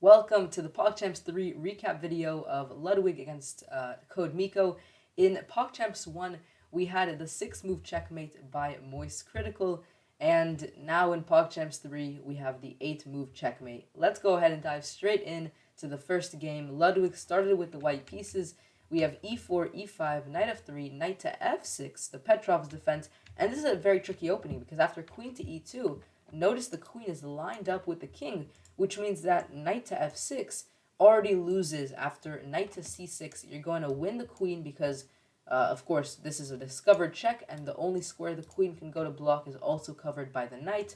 Welcome to the Pogchamps 3 recap video of Ludwig against CodeMiko. In Pogchamps 1, we had the 6-move checkmate by Moist Critical, and now in Pogchamps 3, we have the 8-move checkmate. Let's go ahead and dive straight in to the first game. Ludwig started with the white pieces. We have e4, e5, knight f3, knight to f6, the Petrov's defense, and this is a very tricky opening because after queen to e2, notice the queen is lined up with the king, which means that knight to f6 already loses. After knight to c6, you're going to win the queen because, of course, this is a discovered check, and the only square the queen can go to block is also covered by the knight.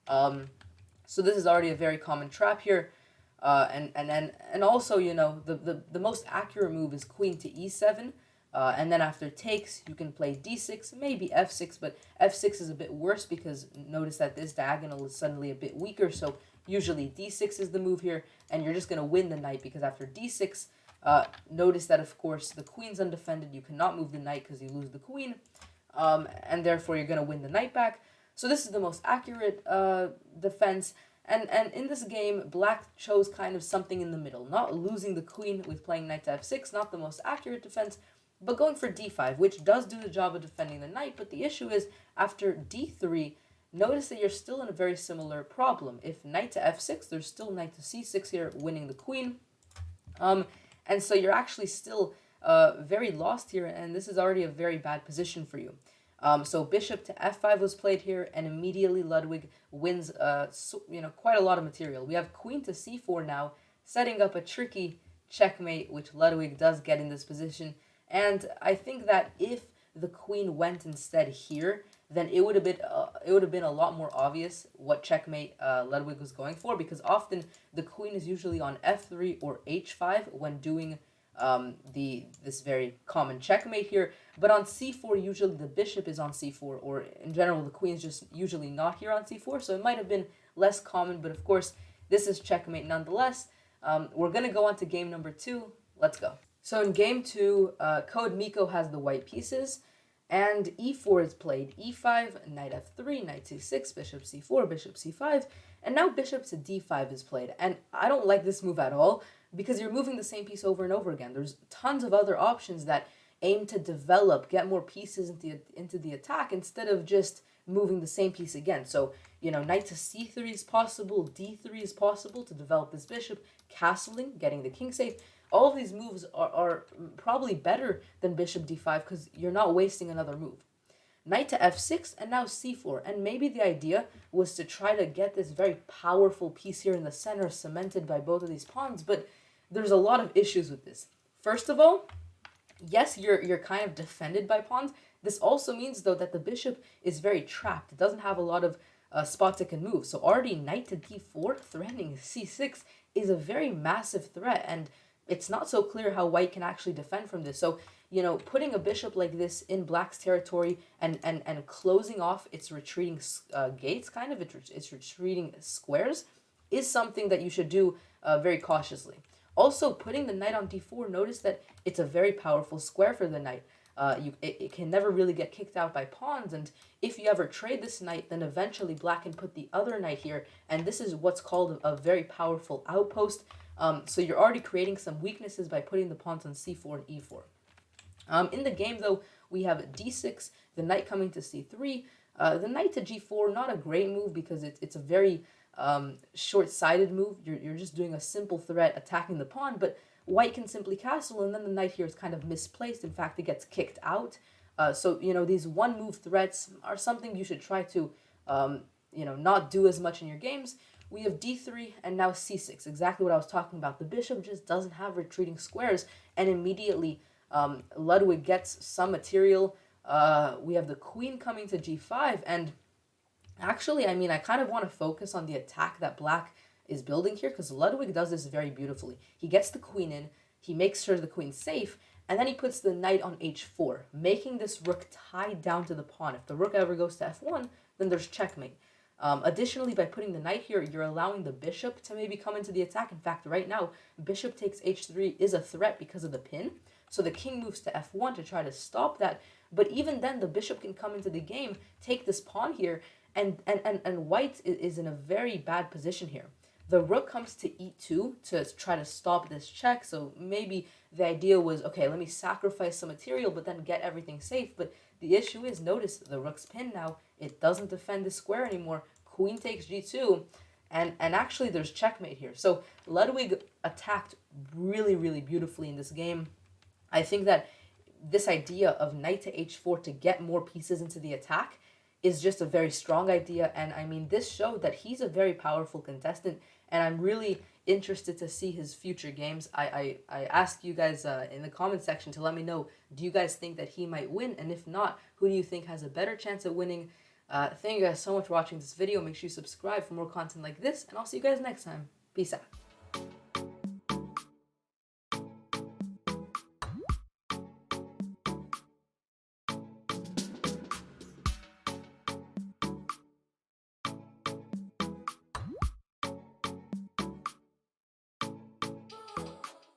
So this is already a very common trap here. And also, you know, the most accurate move is queen to e7. And then after takes, you can play d6, maybe f6, but f6 is a bit worse because notice that this diagonal is suddenly a bit weaker, so usually d6 is the move here, and you're just going to win the knight because after d6, notice that, of course, the queen's undefended. You cannot move the knight because you lose the queen, and therefore you're going to win the knight back. So this is the most accurate defense. And in this game, black chose kind of something in the middle, not losing the queen with playing knight to f6, not the most accurate defense, but going for d5, which does do the job of defending the knight. But the issue is, after d3, notice that you're still in a very similar problem. If knight to f6, there's still knight to c6 here, winning the queen. And so you're actually still very lost here, and this is already a very bad position for you. So bishop to f5 was played here, and immediately Ludwig wins quite a lot of material. We have queen to c4 now, setting up a tricky checkmate, which Ludwig does get in this position. And I think that if the queen went instead here, then it would have been a lot more obvious what checkmate Ludwig was going for, because often the queen is usually on f3 or h5 when doing this very common checkmate here. But on c4, usually the bishop is on c4, or in general the queen is just usually not here on c4, so it might have been less common. But of course, this is checkmate nonetheless. We're gonna go on to game number 2. Let's go. So in game 2, CodeMiko has the white pieces, and e4 is played. e5, knight f3, knight c6, bishop c4, bishop c5, and now bishop to d5 is played. And I don't like this move at all, because you're moving the same piece over and over again. There's tons of other options that aim to develop, get more pieces into the attack, instead of just moving the same piece again. So, you know, knight to c3 is possible, d3 is possible to develop this bishop, castling, getting the king safe. All of these moves are probably better than bishop d5 because you're not wasting another move. Knight to f6 and now c4. And maybe the idea was to try to get this very powerful piece here in the center cemented by both of these pawns, but there's a lot of issues with this. First of all, yes, you're kind of defended by pawns. This also means, though, that the bishop is very trapped. It doesn't have a lot of spots it can move. So already knight to d4, threatening c6, is a very massive threat, and it's not so clear how white can actually defend from this. So, you know, putting a bishop like this in black's territory and closing off its retreating gates, kind of, its retreating squares, is something that you should do very cautiously. Also, putting the knight on d4, notice that it's a very powerful square for the knight. It can never really get kicked out by pawns, and if you ever trade this knight, then eventually black can put the other knight here, and this is what's called a very powerful outpost. So you're already creating some weaknesses by putting the pawns on c4 and e4. In the game, though, we have d6, the knight coming to c3. The knight to g4, not a great move because it's a very short-sighted move. You're just doing a simple threat attacking the pawn, but white can simply castle, and then the knight here is kind of misplaced. In fact, it gets kicked out. So, you know, these one-move threats are something you should try to, not do as much in your games. We have d3 and now c6, exactly what I was talking about. The bishop just doesn't have retreating squares, and immediately Ludwig gets some material. We have the queen coming to g5, and actually, I mean, I kind of want to focus on the attack that black is building here, because Ludwig does this very beautifully. He gets the queen in, he makes sure the queen's safe, and then he puts the knight on h4, making this rook tied down to the pawn. If the rook ever goes to f1, then there's checkmate. Additionally, by putting the knight here, you're allowing the bishop to maybe come into the attack. In fact, right now, bishop takes h3 is a threat because of the pin. So the king moves to f1 to try to stop that. But even then, the bishop can come into the game, take this pawn here, and white is in a very bad position here. the rook comes to e2 to try to stop this check. So maybe the idea was, okay, let me sacrifice some material, but then get everything safe. But the issue is, notice the rook's pinned now. It doesn't defend the square anymore. Queen takes g2, and actually there's checkmate here. So Ludwig attacked really, really beautifully in this game. I think that this idea of knight to h4 to get more pieces into the attack is just a very strong idea. And I mean, this showed that he's a very powerful contestant, and I'm really interested to see his future games. I ask you guys in the comment section to let me know, do you guys think that he might win? And if not, who do you think has a better chance of winning? Thank you guys so much for watching this video. Make sure you subscribe for more content like this, and I'll see you guys next time. Peace out.